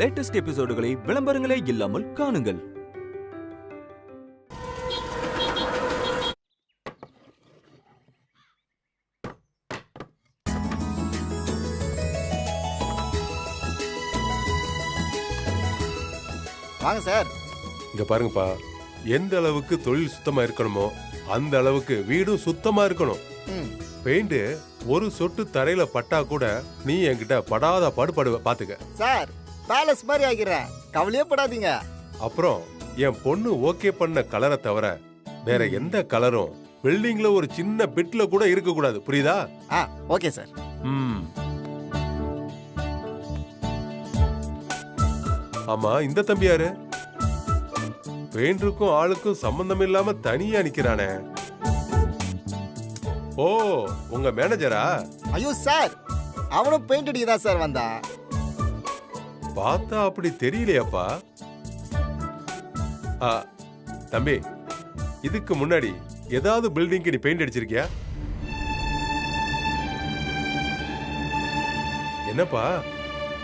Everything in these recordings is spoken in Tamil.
லேட்டஸ்ட் எபிசோடுகளை விளம்பரங்களே இல்லாமல் காணுங்கள். வாங்க சார். இங்க பாருங்கப்பா, எந்த அளவுக்கு தொழில் சுத்தமா இருக்கணுமோ அந்த அளவுக்கு வீடும் சுத்தமா இருக்கணும். பெயிண்ட் ஒரு சொட்டு தரையில பட்டா கூட நீ என்கிட்ட படாத பாடுபடுவ பாத்துக்க. சார் பேலஸ் மாதிரி ஆகிறேன், கவலையே படாதீங்க. அப்புறம் என் பொண்ணு ஓகே பண்ண கலரை தவிர வேற எந்த கலரும் பில்டிங்ல ஒரு சின்ன பிட்ல கூட இருக்க கூடாது, புரியுதா? Okay sir. ஆமா, இந்த தம்பி யாரு? பெயிண்டருக்கும் ஆளுக்கும் சம்பந்தம் இல்லாம தனியா நிக்கிறானே. ஓ, உங்க மேனேஜரா? ஐயோ சார், அவனும் பெயிண்ட் அடிக்க தான் சார் வந்தான். பார்த்தா அப்படி தெரியலையாப்பா. தம்பி, இதுக்கு முன்னாடி ஏதாவது பில்டிங்க்கு நீ பெயிண்ட் அடிச்சிருக்கியா? என்னப்பா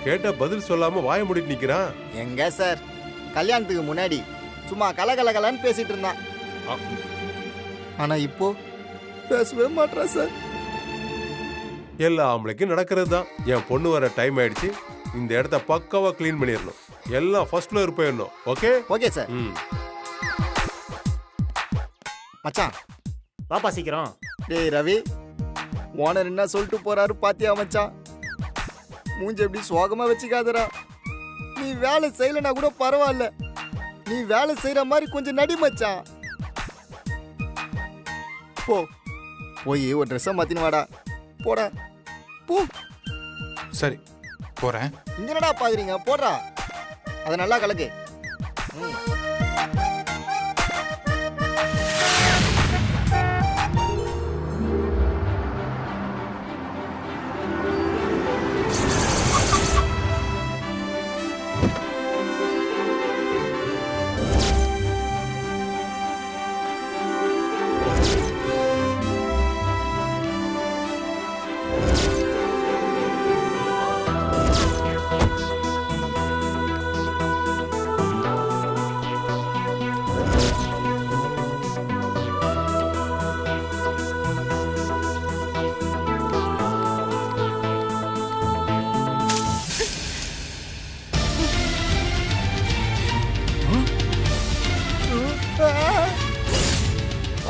கேட்டா பதில் சொல்லாம வாய மூடிட்டு நிக்கிறான்? எங்க சார், கல்யாணத்துக்கு முன்னாடி சும்மா கலகலகலன்னு பேசிட்டு இருந்தான். ஆனா இப்போ பேசவே மாட்டா சார். எல்லா ஆம்பளைக்கும் நடக்கிறது தான். என் பொண்ணு வர டைம் ஆயிடுச்சு, இந்த இடத்த பக்காவா கிளீன் பண்ணிடணும். எல்லாம் ஃபர்ஸ்ட் ஃப்ளோர் போயிடணும். Okay okay sir. மச்சான் பாப்பா சீக்கிரம். டேய் ரவி, ஓனர் என்ன சொல்லிட்டு போறாரு பாத்தியா மச்சான்? மூஞ்ச எப்படி சோகமா வச்சுக்காதடா. நீ வேலை செய்யலனா கூட பரவாயில்ல, நீ வேலை செய்யற மாதிரி கொஞ்சம் நடி மச்சான். போய் ஒரு ட்ரெஸ்ஸை மாத்தின்னு வாடா. போடா போ. சரி போறேன். இங்க என்னடா பாக்குறீங்க, போடுறா. அதை நல்லா கலக்கு.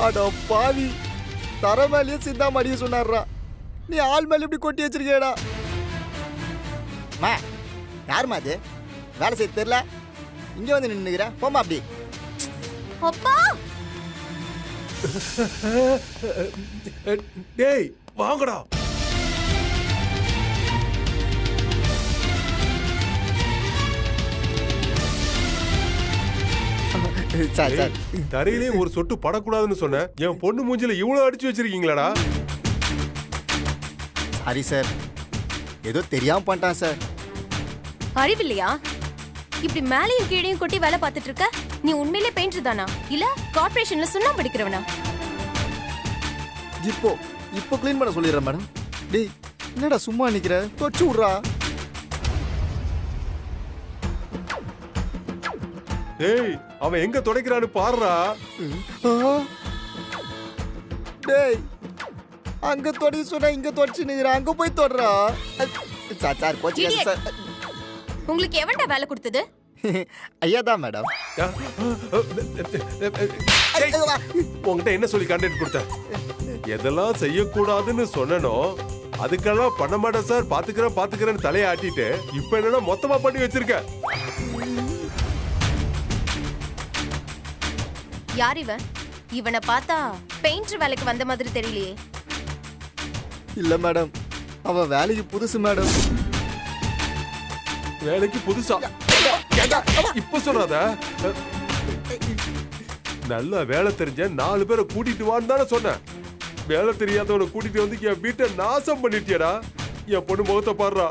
அட பாவி, தர மேலேயே சித்தா மடிய சொன்னார்ரா. நீ ஆள் மேல இப்படி கொட்டி வச்சிருக்கேடா. யாருமா அது? வேலை செய்ய தெரியல, இங்க வந்து நின்னுக்கிற. போமா அப்படி. அப்பா டேய் வாங்கடா. தரையிலே ஒரு சொட்டு படக்கூடாதுன்னு சொன்ன, என் பொண்ணு மூஞ்சில இவ்வளவு அடிச்சு வச்சிருக்கீங்களாடா? சாரி சார், ஏதோ தெரியாம பண்ணிட்டான் சார். அறிவில்லையா? இப்படி மேலையும் கீழையும் கொட்டி வேலை பார்த்துட்டு இருக்க. நீ உண்மையிலே பெயிண்டர் தானா இல்ல கார்ப்பரேஷன்ல சுண்ணாம்பு அடிக்கிறவனா? இப்போ க்ளீன் பண்ண சொல்லிடுறேன் மேடம். டேய் என்னடா சும்மா நிக்கிற, தொச்சு விடுறா. டேய் அவன் எங்க துடைக்கிறான்னு பாருடா. டேய் அங்க தொடி சொன்னா இங்க தொடச்சு நிக்கிற, அங்க போய் தொடறா. Sir கோச்சிங்க sir. உங்களுக்கு எவன்டா வேலை கொடுத்தது? ஐயா தான் மேடம். உங்ககிட்ட என்ன சொல்லி கான்ட்ராக்ட் கொடுத்தேன்? எதெல்லாம் செய்யக்கூடாதுன்னு சொன்னனோ அதுக்கெல்லாம் பண்ண மாட்டேன் சார், பாத்துக்கிறேன்னு தலையை ஆட்டிட்டு இப்ப என்னன்னா மொத்தமா பண்ணி வச்சிருக்க. யார் இவன்? இவனை பார்த்தா பெயிண்டர் வேலைக்கு வந்த மாதிரி தெரியலையே. இல்ல மேடம், அவன் வேலைக்கு புதுசு மேடம். வேலைக்கு புதுசா? இப்ப சொல்றாத. நல்லா வேலை தெரிஞ்ச 4 பேரை கூட்டிட்டு வான்னு தானே சொன்னேன். வேலை தெரியாதவனை கூட்டிட்டு வந்து என் வீட்டை நாசம் பண்ணிட்டியடா. என் பொண்ணு முகத்தை பாடுறா.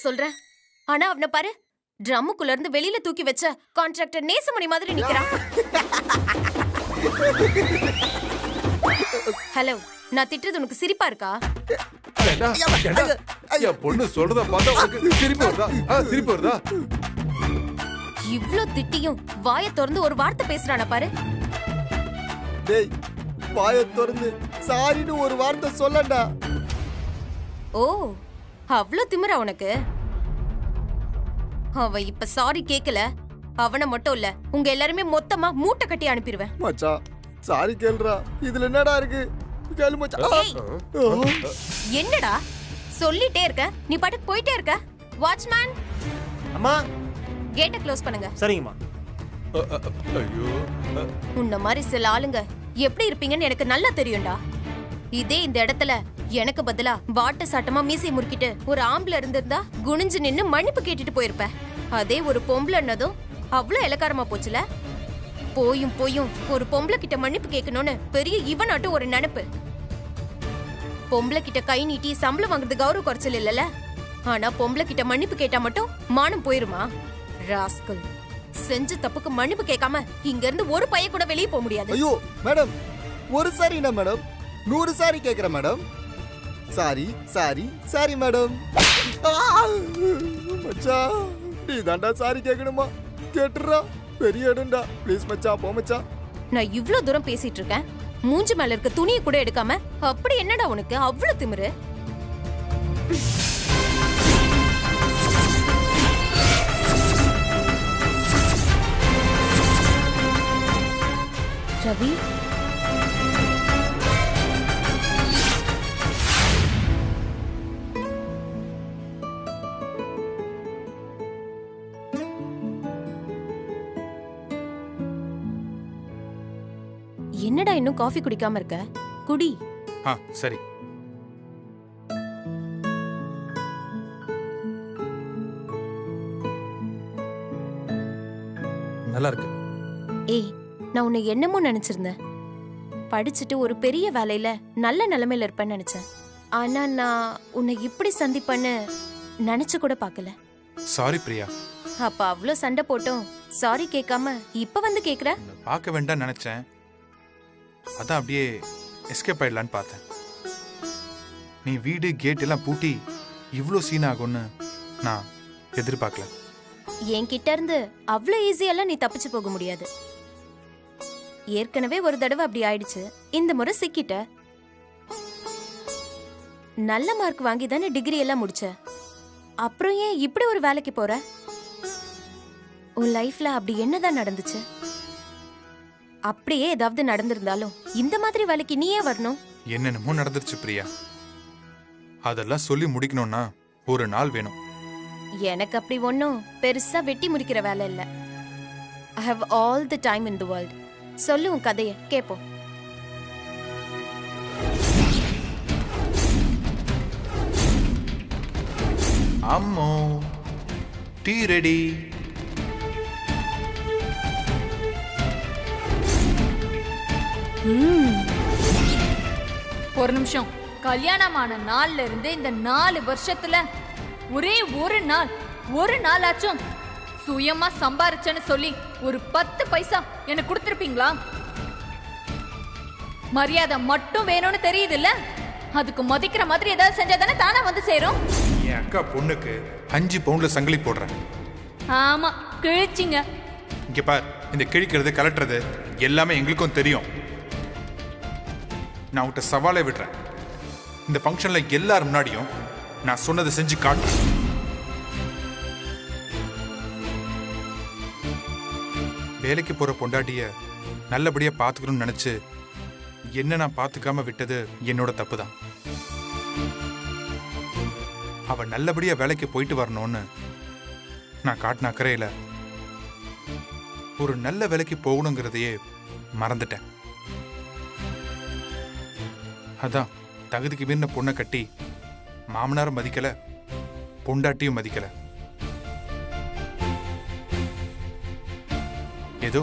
சொல்றேன். ஆனா அவனை பாரு, ட்ரம்முக்குள்ள இருந்து வெளியில தூக்கி வச்ச கான்ட்ராக்டர் நேசமணி மாதிரி நிக்கிறான். ஹலோ, நான் திட்டுறது உனக்கு சிரிப்பா இருக்கா? ஏண்டா, ஏண்டா, என் பொண்ணு சொல்றத பார்த்தா உனக்கு சிரிப்பு வருதா? சிரிப்பு வருதா? இவ்ளோ திட்டியும் வாயை திறந்து ஒரு வார்த்தை பேசுறான பாரு. டேய் வாயை திறந்து சாரின்னு ஒரு வார்த்தை சொல்லடா. ஓ, அவ்ளோ திமிரா உனக்கு? அவ இப்ப சாரி கேக்கல, அவனை மட்டும் இல்ல உங்க எல்லாருமே மொத்தமா மூட்டை கட்டி அனுப்பிடுவேன். மச்சான் சாரி கேளுடா. இதுல என்னடா இருக்கு? கேளு மச்சான். ஏய், என்னடா சொல்லிட்டே இருக்க, நீ பாட்டுக்கு போயிட்டே இருக்க. வாட்ச்மேன், அம்மா கேட்டை க்ளோஸ் பண்ணுங்க. சரிங்கம்மா. ஐயோ, உன்ன மாதிரி சில ஆளுங்க எப்படி இருப்பீங்கன்னு எனக்கு நல்லா தெரியும்டா. இதே இந்த இடத்துல எனக்கு பதிலா வாட்ட சாட்டமா மீசை முறுக்கிட்டு ஒரு ஆம்பளை இருந்திருந்தா குனிஞ்சு நின்னு மன்னிப்பு கேட்டுட்டு போயிருப்ப. அதே ஒரு பொம்பளைன்னதும் அவ்வளவு இலக்காரமா போச்சுல. போயும் போயும் ஒரு பொம்பளை கிட்ட மன்னிப்பு கேட்கணும்னு பெரிய இவனாட்டு ஒரு நினைப்பு. பொம்பளை கிட்ட கை நீட்டி சம்பளம் வாங்குறது கௌரவ குறைச்சல் இல்லல. ஆனா பொம்பளை கிட்ட மன்னிப்பு கேட்டா மட்டும் மானம் போயிருமா? ராஸ்கல், செஞ்ச தப்புக்கு மன்னிப்பு கேட்காம இங்க இருந்து ஒரு பைய கூட வெளியே போக முடியாது. ஐயோ மேடம், ஒரு சாரினா மேடம் 100 சாரி கேக்குறேன் madam. Sorry sorry sorry madam. மச்சான் நீ தாண்டா சாரி கேட்கணுமா? கேட்டுறா, பெரிய இடம்டா. ப்ளீஸ் மச்சான், போ மச்சான். நான் இவ்ளோ தூரம் பேசிட்டு இருக்கேன், மூஞ்சி மேல இருக்க துணியை கூட எடுக்காம அப்படி என்னடா உனக்கு அவ்வளவு திமிரு? ரவி, என்னடா இன்னும் காஃபி குடிக்காம இருக்க? குடி. சரி. நல்லா இருக்கு. ஏய், நான் உன்னை என்னமோ நினைச்சிருந்தேன். படிச்சுட்டு ஒரு பெரிய வேலையில நல்ல நிலைமையில இருப்பேன்னு நினைச்சேன். ஆனா நான் உன்னை இப்படி சந்திப்பேன்னு நினைச்சு கூட பார்க்கல. சாரி பிரியா. அப்ப அவ்வளவு சண்டை போட்டோம் சாரி கேட்காம இப்ப வந்து கேக்குற? பார்க்க வேண்டாம் நினைச்சேன், அதான் அப்படியே எஸ்கேப் ஆயிடலான்னு பார்த்தேன். நீ வீடு கேட் எல்லாம் பூட்டி இவ்வளோ சீன் ஆகும்னு நான் எதிர்பார்க்கல. என்கிட்ட இருந்து அவ்வளவு ஈஸியெல்லாம் நீ தப்பிச்சு போக முடியாது. ஏற்கனவே ஒரு தடவை அப்படி ஆயிடுச்சு, இந்த முறை சிக்கிட்ட. நல்ல மார்க் வாங்கி தானே டிகிரி எல்லாம் முடிச்ச, அப்புறம் ஏன் இப்படி ஒரு வேலைக்கு போற? உன் லைஃப்ல அப்படி என்னதான் நடந்துச்சு? அப்படியே ஏதாவது நடந்திருந்தாலும் இந்த மாதிரி வேலைக்கு நீயே வரணும். என்னென்னமோ நடந்துருச்சு பிரியா, அதெல்லாம் சொல்லி முடிக்கணும்னா ஒரு நாள் வேணும். எனக்கு அப்படி ஒன்னும் பெருசா வெட்டி முடிக்கிற வேலை இல்ல. I have all the time in the world. சொல்லு உன் கதைய கேப்போம். அம்மோ, டீ ரெடி. ஒரு நிமிஷம். கல்யாணமான நாள்ல இருந்து இந்த 4 வருஷத்துல ஒரே ஒரு நாளாச்சும் சுயமா சம்பாரிச்சேன்னு சொல்லி ஒரு 10 பைசா எனக்கு கொடுத்திருப்பீங்களா? மரியாதை மட்டும் வேணும்னு தெரியுது இல்ல, அதுக்கு மதிக்கிற மாதிரி ஏதாவது செஞ்சாதானே தானா வந்து சேரும். என் அக்கா பொண்ணுக்கு 5 பவுண்ட்ல சங்கிலி போடுறேன். ஆமா, கிழிச்சிங்க. இங்க பார், இந்த கிழிக்கிறது கலட்டுறது எல்லாமே எங்களுக்கும் தெரியும். நான் உன்கிட்ட சவாலை விடுறேன், இந்த ஃபங்க்ஷன்ல எல்லாரும் முன்னாடியும் நான் சொன்னதை செஞ்சு காட்டு. வேலைக்கு போற பொண்டாட்டிய நல்லபடியா பாத்துக்கணும்னு நினைச்சு என்ன நான் பாத்துக்காம விட்டது என்னோட தப்பு தான். அவ நல்லபடியா வேலைக்கு போயிட்டு வரணும்னு நான் காட்டின அக்கறையில ஒரு நல்ல வேலைக்கு போகணுங்கிறதையே மறந்துட்டேன். அதான் தகுதிக்கு மீறின பொண்ணை கட்டி மாமனாரும் மதிக்கல, பொண்டாட்டியும் மதிக்கல. ஏதோ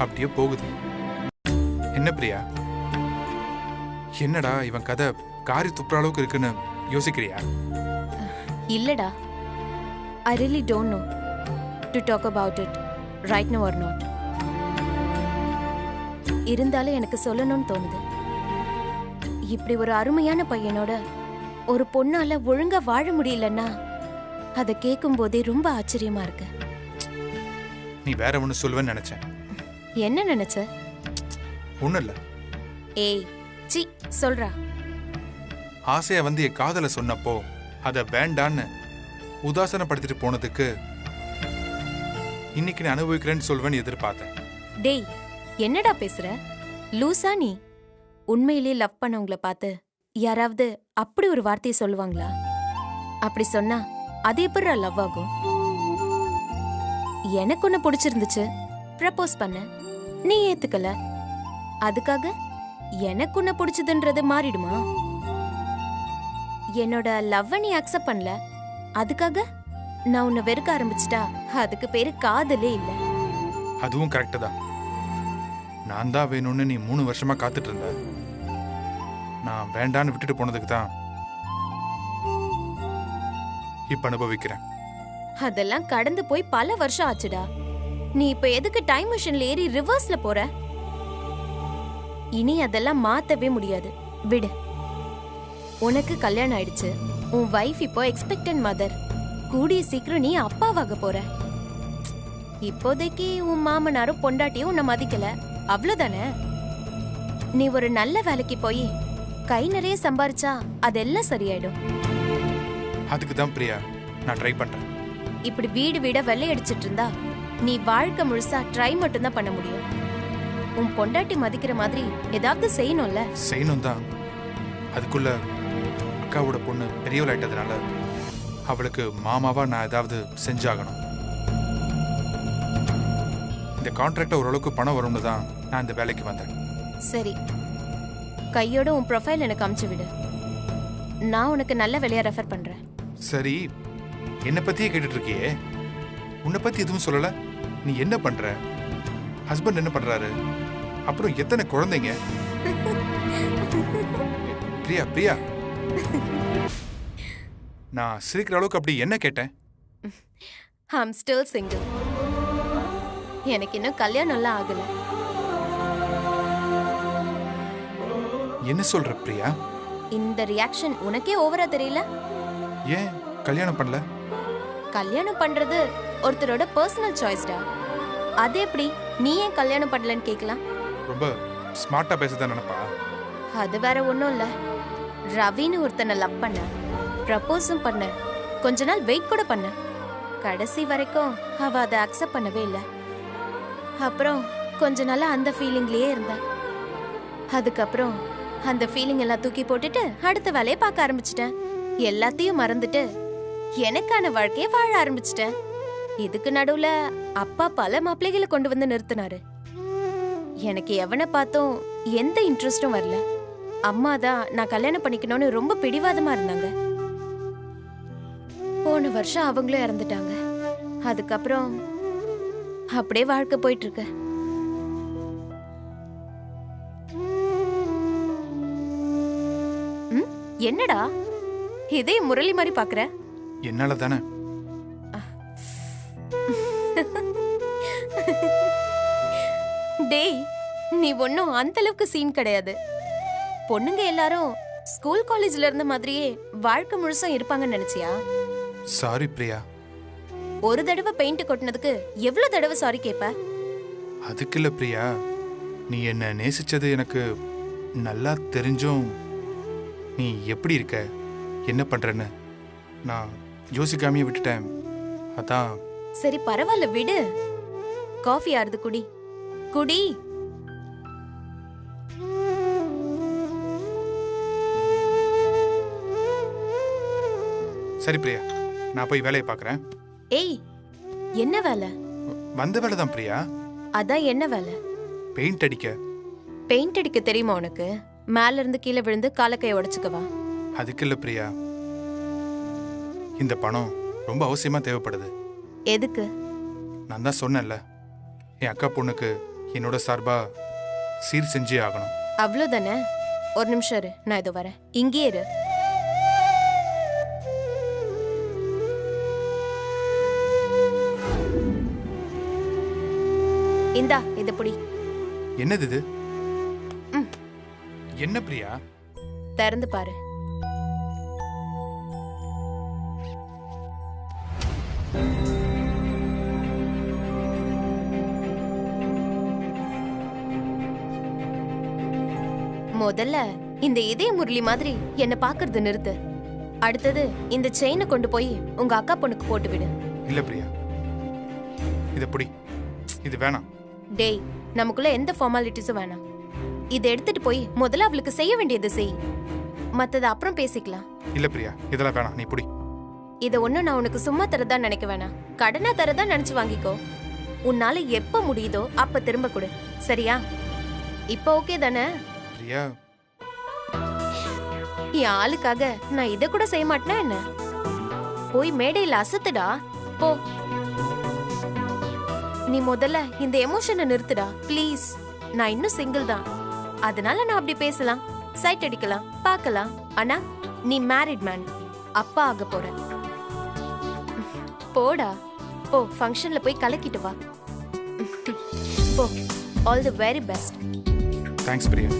அப்படியே போகுது. என்ன பிரியா, என்னடா இவன் கதை காரி துப்புற அளவுக்கு இருக்குன்னு யோசிக்கிறியா? இல்லடா, I really don't know to talk about it right now or not. இருந்தாலும் எனக்கு சொல்லணும்னு தோணுது. இப்படி ஒரு அருமையான பையனோட ஒரு பொண்ணால ஒழுங்கா வாழ முடியலன்னா அதை கேட்கும் போதே ரொம்ப ஆச்சரியமா இருக்கு. நீ வேற ஒண்ணு சொல்லுவேன்னு நினைச்சேன். என்ன நினைச்ச? ஒண்ணும் இல்ல. ஏய் சி சொல்றா. ஆசையா வந்து என் காதல சொன்னப்போ அதை வேண்டான்னு உதாசனப்படுத்திட்டு போனதுக்கு இன்னைக்கு நான் அனுபவிக்கிறேன்னு சொல்வேன்னு எதிர்பார்த்தேன். டேய் என்னடா பேசுற? லூசா நீ? உண்மையிலேயே லவ் பண்ணவங்கள பார்த்து யாராவது அப்படி ஒரு வார்த்தையை சொல்லுவாங்களா? அப்படி சொன்னா அது எப்படிடா லவ் ஆகும்? எனக்கு ஒன்னு பிடிச்சிருந்துச்சு, ப்ரப்போஸ் பண்ண, நீ ஏத்துக்கல. அதுக்காக எனக்கு ஒன்னு பிடிச்சதுன்றது மாறிடுமா? என்னோட லவ்வை நீ அக்செப்ட் பண்ணல, அதுக்காக நான் உன்னை வெறுக்க ஆரம்பிச்சிட்டா அதுக்கு பேரு காதலே இல்ல. அதுவும் கரெக்டு தான். நான் தான் வேணும்னு நீ 3 வருஷமா காத்துட்டு இருந்த. நான் வேண்டான்னு விட்டுட்டு போனதுக்கு தான் இப்ப அனுபவிக்கிறேன். அதெல்லாம் கடந்து போய் பல வருஷம் ஆச்சுடா. நீ இப்ப எதுக்கு டைம் மிஷின்ல ஏறி ரிவர்ஸ்ல போற? இனி அதெல்லாம் மாத்தவே முடியாது, விடு. உனக்கு கல்யாணம் ஆயிடுச்சு, உன் வைஃப் இப்போ எக்ஸ்பெக்டன்ட் மதர். கூடிய சீக்கிரம் நீ அப்பாவாக போற. இப்போதைக்கு உன் மாமனாரும் பொண்டாட்டியும் உன்னை மதிக்கல, அவ்வளவுதானே? நீ ஒரு நல்ல வேலைக்கு போய் கை நிறைய சம்பாரிச்சா அதெல்லாம் சரியாயிடும். அதுக்கு தான் பிரியா நான் ட்ரை பண்றேன். இப்படி வீடு வீட வெள்ளை அடிச்சிட்டு இருந்தா நீ வாழ்க்கை முழுசா ட்ரை மட்டும் தான் பண்ண முடியும். உன் பொண்டாட்டி மதிக்கிற மாதிரி ஏதாவது செய்யணும்ல. செய்யணும் தான். அதுக்குள்ள அக்காவோட பொண்ணு பெரியவளாயிட்டதுனால அவளுக்கு மாமாவா நான் ஏதாவது செஞ்சாகணும். இந்த கான்ட்ராக்ட்ல ஓரளவுக்கு பணம் வரும்னு தான் நான் இந்த வேலைக்கு வந்தேன். சரி, கையோட உன் ப்ரொஃபைல் எனக்கு அமுச்சு விடு. நான் உனக்கு நல்ல வேலையா ரெஃபர் பண்றேன். சரி, என்னை பத்தியே கேட்டுட்டு இருக்கியே, உன்னை பத்தி எதுவும் சொல்லல. நீ என்ன பண்ற? ஹஸ்பண்ட் என்ன பண்றாரு? அப்புறம் எத்தனை குழந்தைங்க? பிரியா பிரியா, நான் சிரிக்கிற அளவுக்கு அப்படி என்ன கேட்டேன்? I'm still single. எனக்கு இன்னும் கல்யாணம்லாம் ஆகல. என்ன சொல்ற பிரியா? இந்த ரியாக்ஷன் உனக்கே ஓவரா தெரியல? ஏன் கல்யாணம் பண்ணல? கல்யாணம் பண்றது ஒருத்தரோட பர்சனல் சாய்ஸ்டா. அது எப்படி நீ ஏன் கல்யாணம் பண்ணலன்னு கேட்கலாம்? ரொம்ப ஸ்மார்ட்டா பேசதான் நினைப்பா? அது வேற ஒன்றும் இல்ல. ரவின்னு ஒருத்தனை லவ் பண்ண, ப்ரப்போஸும் பண்ண, கொஞ்ச நாள் வெயிட் கூட பண்ண. கடைசி வரைக்கும் அவ அதை அக்செப்ட் பண்ணவே இல்லை. அப்புறம் கொஞ்ச நாளா அந்த ஃபீலிங்லயே இருந்த. அதுக்கப்புறம் அந்த ஃபீலிங் எல்லாம் தூக்கி போட்டுட்டு அடுத்த வேலையை பார்க்க ஆரம்பிச்சிட்டேன். எல்லாத்தையும் மறந்துட்டு எனக்கான வாழ்க்கையை வாழ ஆரம்பிச்சிட்டேன். இதுக்கு நடுவுல அப்பா பல மாப்பிள்ளைகளை கொண்டு வந்து நிறுத்தினாரு. எனக்கு எவனை பார்த்தும் எந்த இன்ட்ரெஸ்டும் வரல. அம்மா தான் நான் கல்யாணம் பண்ணிக்கணும்னு ரொம்ப பிடிவாதமா இருந்தாங்க. போன வருஷம் அவங்களும் இறந்துட்டாங்க. அதுக்கப்புறம் அப்படியே வாழ்க்கை போயிட்டு இருக்கு. என்னடா இதே முரளி மாதிரி பாக்குற? என்னால தானே. டேய், நீ ஒன்னும் அந்த அளவுக்கு சீன் கிடையாது. பொண்ணுங்க எல்லாரும் ஸ்கூல் காலேஜ்ல இருந்த மாதிரியே வாழ்க்கை முழுசும் இருப்பாங்கன்னு நினைச்சியா? சாரி பிரியா. ஒரு தடவை பெயிண்ட் கொட்டினதுக்கு எவ்வளவு தடவை சாரி கேப்ப? அதுக்கு இல்ல பிரியா, நீ என்ன நேசிச்சது எனக்கு நல்லா தெரிஞ்சும் நீ எப்படி இருக்க, என்ன பண்றன்னு நான் யோசிக்காமையே விட்டுட்டேன். அதான். சரி பரவாயில்ல விடு. காஃபி ஆறுது, குடி குடி. சரி பிரியா, நான் போய் வேலையை பார்க்கறேன். ஏய், என்ன வேலை? வந்த வேலை தான் பிரியா. அதான் என்ன வேலை? பெயிண்ட் அடிக்க. பெயிண்ட் அடிக்க தெரியுமா உனக்கு? மேல இருந்து கீழே விழுந்து காலக்கைய உடைச்சுக்கவா? அதுக்கு இல்ல பிரியா, இந்த பணம் ரொம்ப அவசியமா தேவைப்படுது. எதுக்கு? நான் தான் சொன்னேன்ல, என் அக்கா பொண்ணுக்கு என்னோட சார்பா சீர் செஞ்சே ஆகணும். அவ்வளவுதானே? ஒரு நிமிஷம் இரு, நான் இதோ வரேன். இங்கே இரு. இந்தா இத புடி. என்னது இது? என்ன பிரியா? திறந்து பாரு. முதல்ல இந்த இதய முரளி மாதிரி என்ன பாக்குறது நிறுத்து. அடுத்தது இந்த செயினை கொண்டு போய் உங்க அக்கா பொண்ணுக்கு போட்டு விடு. இல்ல பிரியா, இத புடி. இது வேணாம். டேய், நமக்குள்ள எந்த ஃபார்மாலிட்டிஸும் வேணாம். இதை எடுத்துட்டு போய் முதல்ல அவளுக்கு செய்ய வேண்டியது செய். மத்தத அப்புறம் பேசிக்கலாம். இல்ல பிரியா, இதெல்லாம் வேணாம். நீ புடி. இத ஒண்ணு நான் உனக்கு சும்மா தரதா நினைக்க வேணாம். கடனா தரதா நினைச்சு வாங்கிக்கோ. உன்னால எப்ப முடியுதோ அப்ப திரும்ப கொடு. சரியா? இப்ப ஓகே தானே? பிரியா, என் ஆளுக்காக நான் இத கூட செய்ய மாட்டேனா என்ன? போய் மேடையில அசத்துடா போ. நீ முதல்ல இந்த எமோஷனை நிறுத்துடா ப்ளீஸ். நான் இன்னும் சிங்கிள் தான், அதனால நான் அப்படி பேசலாம், சைட் அடிக்கலாம், பார்க்கலாம். ஆனா நீ மேரிட் மேன், அப்பா ஆக போற. போடா போ, ஃபங்க்ஷன்ல போய் கலக்கிட்டு வா. போ. All the very best. Thanks Priya.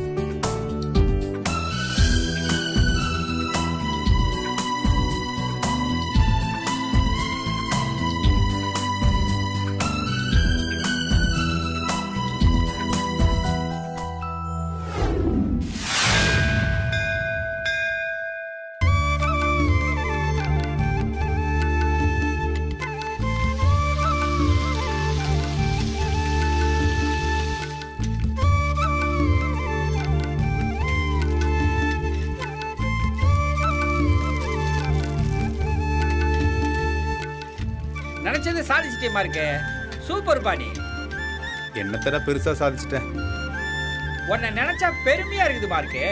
நினைச்சது சாதிச்சிட்டேமா இருக்கு. சூப்பர் பாடி. என்னத்தடா பெருசா சாதிச்சிட்டேன். உன்னை நினைச்சா பெருமையா இருக்குது மார்க்கு.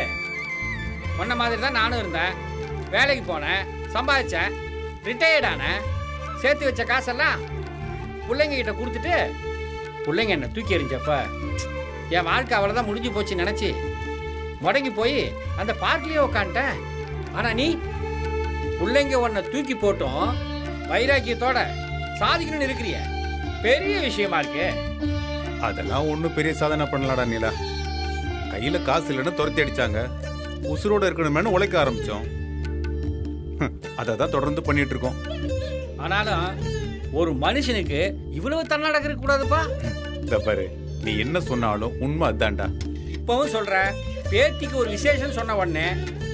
உன்ன மாதிரி தான் நானும் இருந்தேன். வேலைக்கு போனேன், சம்பாதிச்சேன், ரிட்டையர்ட் ஆனேன். சேர்த்து வச்ச காசெல்லாம் பிள்ளைங்க கிட்ட கொடுத்துட்டு பிள்ளைங்க என்ன தூக்கி எறிஞ்சப்ப என் வாழ்க்கை அவ்வளோதான் முடிஞ்சு போச்சு நினச்சி முடங்கி போய் அந்த பார்க்லேயே உக்காந்துட்டேன். ஆனால் நீ பிள்ளைங்க உன்னை தூக்கி போட்டும் வைராக்கியத்தோட சாதிக்கணும்னு இருக்கிறிய. பெரிய விஷயமா இருக்கு. அதெல்லாம் ஒன்றும் பெரிய சாதனை பண்ணலாடா நீலா. கையில காசு இல்லைன்னு துரத்தி அடிச்சாங்க. உசுரோட இருக்கணுமேனு உழைக்க ஆரம்பிச்சோம். அதை தான் தொடர்ந்து பண்ணிட்டு இருக்கோம். ஆனாலும் ஒரு மனுஷனுக்கு இவ்வளவு தன்னடக்கம் இருக்க கூடாதுப்பா. இந்த பாரு, நீ என்ன சொன்னாலும் உண்மை அதான்டா. இப்பவும் சொல்ற, பேத்திக்கு ஒரு விசேஷம் சொன்ன உடனே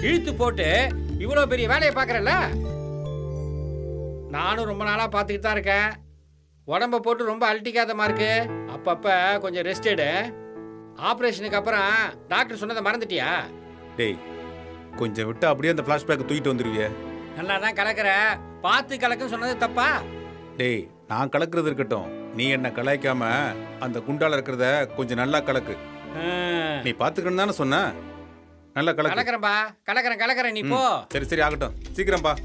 இழுத்து போட்டு இவ்வளவு பெரிய வேலையை பாக்குறல்ல. நானும் ரொம்ப நாளா பார்த்துக்கிட்டு தான் இருக்கேன். உடம்ப போட்டு ரொம்ப அழட்டிக்காதமா இருக்கு. அப்பப்ப கொஞ்சம் ரெஸ்ட் எடு. ஆபரேஷனுக்கு அப்புறம் டாக்டர் சொன்னதை மறந்துட்டியா? டேய், கொஞ்சம் விட்டு அப்படியே அந்த பிளாஷ்பேக் தூக்கிட்டு வந்துருவிய. நல்லா தான் கலக்கிற, பார்த்து கலக்குன்னு சொன்னது தப்பா? டேய், நான் கலக்குறது இருக்கட்டும், நீ என்ன கலாய்க்காம அந்த குண்டால இருக்கிறத கொஞ்சம் நல்லா கலக்கு. நீ பாத்துக்கணும் தானே சொன்ன. நல்லா கலக்கு. கலக்கிறேன்பா, கலக்கிறேன். நீ போ. சரி சரி, ஆகட்டும், சீக்கிரம்பா.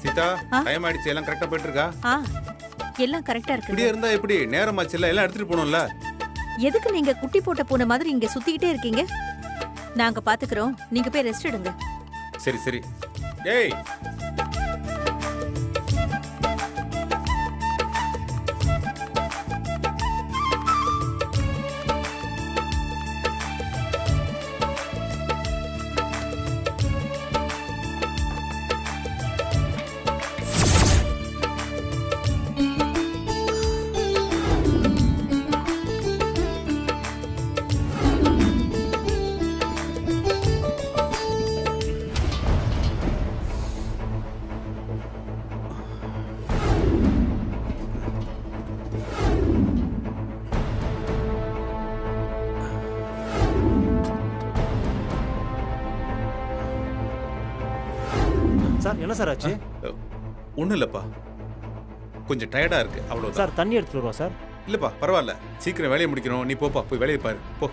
சீதா, டைம் ஆயிடுச்சு. எல்லாம் கரெக்டா போயிட்டு இருக்கா? எல்லாம் கரெக்டா இருக்கு. இப்படியே இருந்தா எப்படி? நேரமாச்சு இல்ல, எல்லாம் எடுத்துட்டு போகணும்ல. எதுக்கு நீங்க குட்டி போட்ட பூனை மாதிரி இங்க சுத்திக்கிட்டே இருக்கீங்க? நாங்க பாத்துக்கிறோம், நீங்க போய் ரெஸ்ட் எடுங்க. சரி சரி. ஏய், சார், என்ன சார் ஆச்சு? ஒன்றும் இல்லைப்பா, கொஞ்சம் டயர்டா இருக்கு, அவ்வளோ சார். தண்ணி எடுத்துட்டு வருவா சார்? இல்லைப்பா, பரவாயில்ல, சீக்கிரம் வேலையை முடிக்கணும். நீ போப்பா, போய் வேலையை பாரு, போ.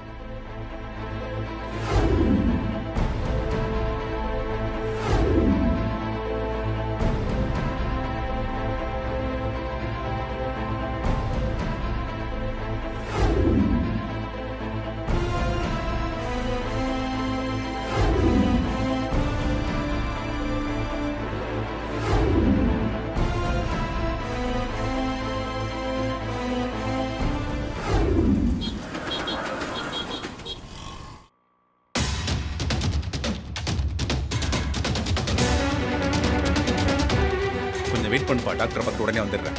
வெயிட் பண்ணுப்பா, டாக்டரை பார்த்து உடனே வந்துடுறேன்.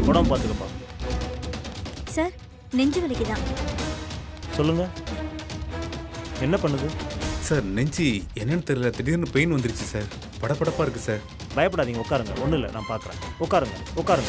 உடம்பு பார்த்துக்கப்பா. சார் நெஞ்சு வலிக்குதான். சொல்லுங்க, என்ன பண்ணுது? சார் நெஞ்சி என்னன்னு தெரியல, திடீர்னு பெயின் வந்துருச்சு சார். படபடப்பா இருக்கு சார். பயப்படாதீங்க, உட்காருங்க. ஒன்றும் இல்லை, நான் பார்க்குறேன். உட்காருங்க.